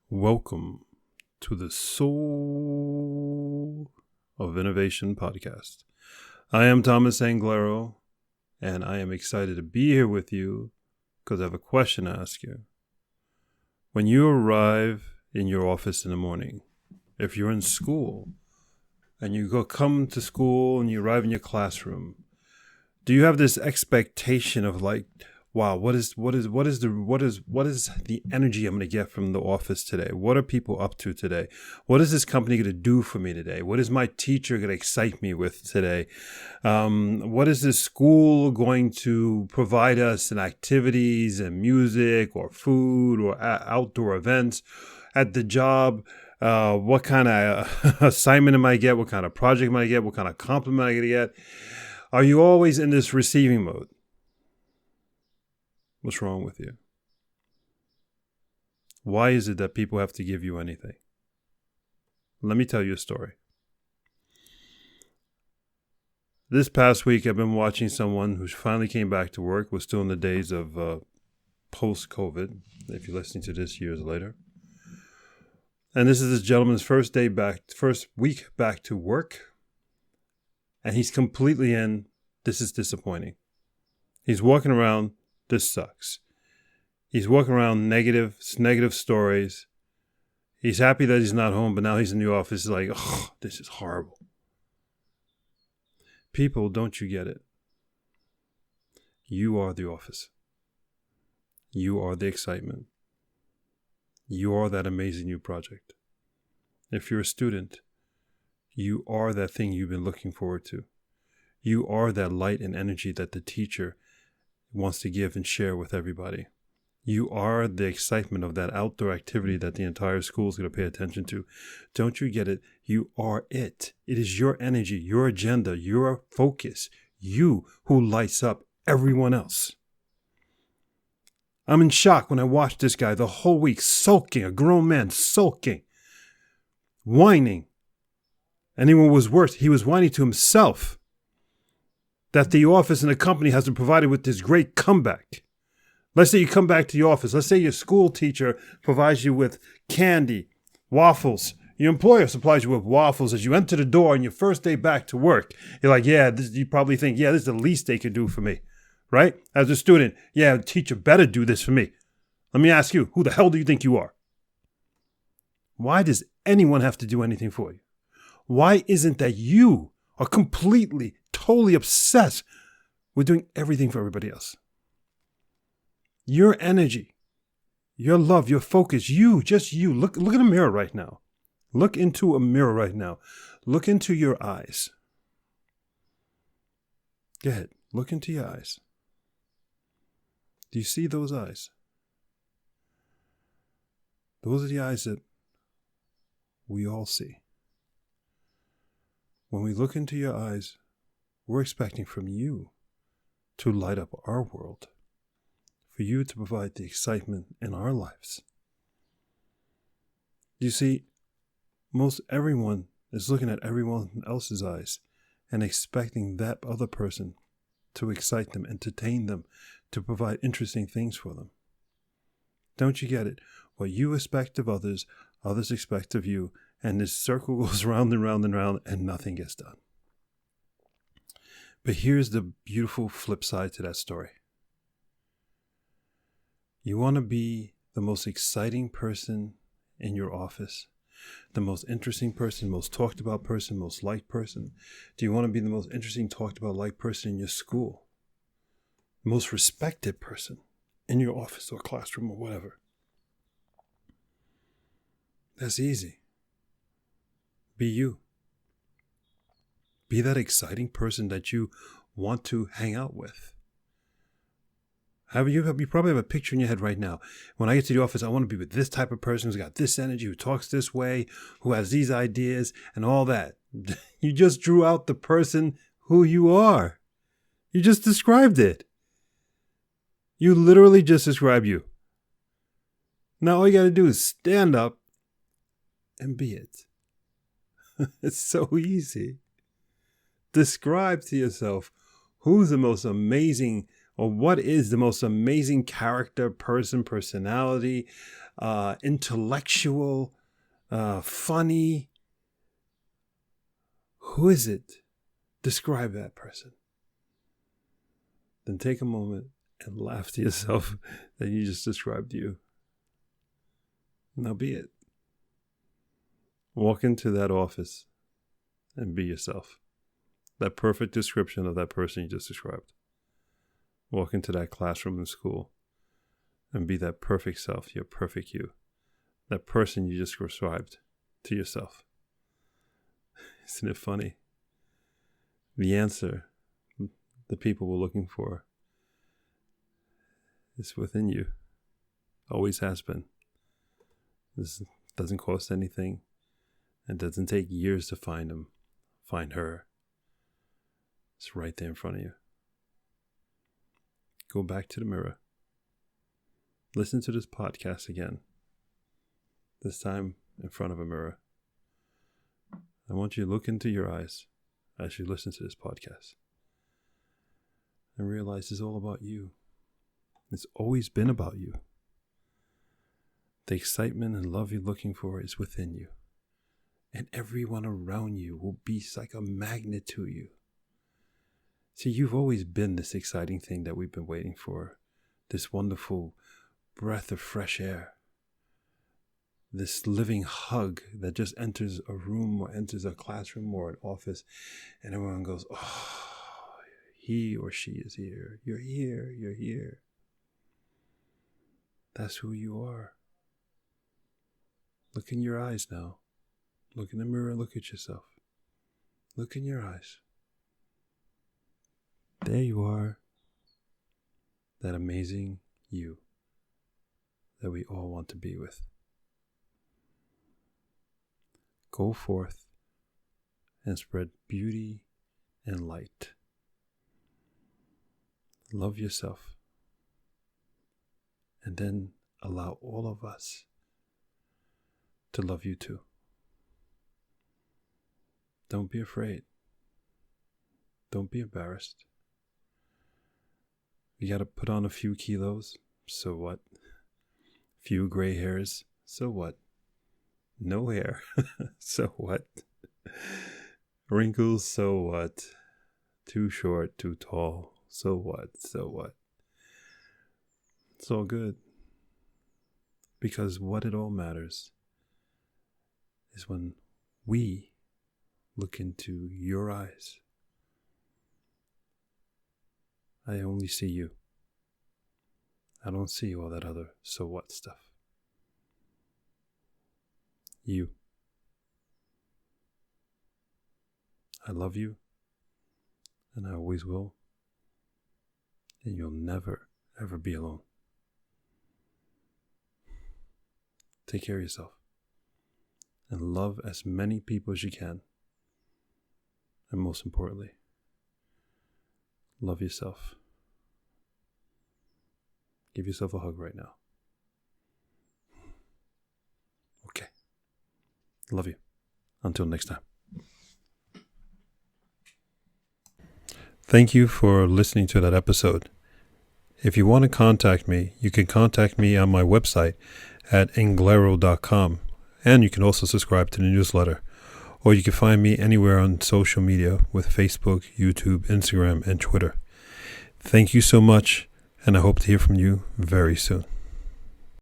Welcome to the Soul of Innovation podcast. I am Thomas Anglero, and I am excited to be here with you because I have a question to ask you. When you arrive in your office in the morning, if you're in school and you come to school and you arrive in your classroom, do you have this expectation of wow, what is the energy I'm going to get from the office today? What are people up to today? What is this company going to do for me today? What is my teacher going to excite me with today? What is this school going to provide us in activities and music or food or outdoor events? At the job, what kind of assignment am I get? What kind of project am I get? What kind of compliment am I going to get? Are you always in this receiving mode? What's wrong with you? Why is it that people have to give you anything? Let me tell you a story. This past week, I've been watching someone who finally came back to work. We're still in the days of post-COVID, if you're listening to this years later. And this is this gentleman's first week back to work. And he's completely in, this is disappointing. He's walking around, this sucks. He's walking around negative stories. He's happy that he's not home, but now he's in the office. He's like, oh, this is horrible. People, don't you get it? You are the office. You are the excitement. You are that amazing new project. If you're a student, you are that thing you've been looking forward to. You are that light and energy that the teacher wants to give and share with everybody. You are the excitement of that outdoor activity that the entire school is going to pay attention to. Don't you get it? You are it. It is your energy, your agenda, your focus. You who lights up everyone else. I'm in shock when I watch this guy the whole week sulking, a grown man sulking, whining. And even what was worse, he was whining to himself that the office and the company hasn't provided with this great comeback. Let's say you come back to the office. Let's say your school teacher provides you with candy, waffles. Your employer supplies you with waffles as you enter the door on your first day back to work. You're like, you probably think, this is the least they could do for me, right? As a student, the teacher better do this for me. Let me ask you, who the hell do you think you are? Why does anyone have to do anything for you? Why isn't that you are completely, totally obsessed with doing everything for everybody else? Your energy, your love, your focus, just you. Look in a mirror right now. Look into a mirror right now. Look into your eyes. Go ahead. Look into your eyes. Do you see those eyes? Those are the eyes that we all see. When we look into your eyes, we're expecting from you to light up our world, for you to provide the excitement in our lives. You see, most everyone is looking at everyone else's eyes and expecting that other person to excite them, entertain them, to provide interesting things for them. Don't you get it? What you expect of others, others expect of you, and this circle goes round and round and round, and nothing gets done. But here's the beautiful flip side to that story. You want to be the most exciting person in your office, the most interesting person, most talked about person, most liked person. Do you want to be the most interesting, talked about, liked person in your school? The most respected person in your office or classroom or whatever? That's easy. Be you. Be that exciting person that you want to hang out with. You probably have a picture in your head right now. When I get to the office, I want to be with this type of person who's got this energy, who talks this way, who has these ideas and all that. You just drew out the person who you are. You just described it. You literally just described you. Now all you got to do is stand up and be it. It's so easy. Describe to yourself who's the most amazing, or what is the most amazing character, person, personality, intellectual, funny. Who is it? Describe that person. Then take a moment and laugh to yourself that you just described you. Now be it. Walk into that office and be yourself. That perfect description of that person you just described. Walk into that classroom in school and be that perfect self, your perfect you. That person you just described to yourself. Isn't it funny? The answer the people were looking for is within you. Always has been. This doesn't cost anything. It doesn't take years to find him, find her. It's right there in front of you. Go back to the mirror. Listen to this podcast again. This time in front of a mirror. I want you to look into your eyes as you listen to this podcast and realize it's all about you. It's always been about you. The excitement and love you're looking for is within you. And everyone around you will be like a magnet to you. See, you've always been this exciting thing that we've been waiting for. This wonderful breath of fresh air. This living hug that just enters a room or enters a classroom or an office, and everyone goes, oh, he or she is here. You're here. You're here. That's who you are. Look in your eyes now. Look in the mirror and look at yourself. Look in your eyes. There you are. That amazing you that we all want to be with. Go forth and spread beauty and light. Love yourself. And then allow all of us to love you too. Don't be afraid. Don't be embarrassed. You got to put on a few kilos. So what? Few gray hairs. So what? No hair. So what? Wrinkles. So what? Too short, too tall. So what? So what? It's all good. Because what it all matters is when we look into your eyes. I only see you. I don't see all that other so what stuff. You. I love you, and I always will, and you'll never, ever be alone. Take care of yourself, and love as many people as you can, and most importantly, love yourself. Give yourself a hug right now. Okay. Love you. Until next time. Thank you for listening to that episode. If you want to contact me, you can contact me on my website at inglero.com, and you can also subscribe to the newsletter. Or you can find me anywhere on social media with Facebook, YouTube, Instagram, and Twitter. Thank you so much, and I hope to hear from you very soon.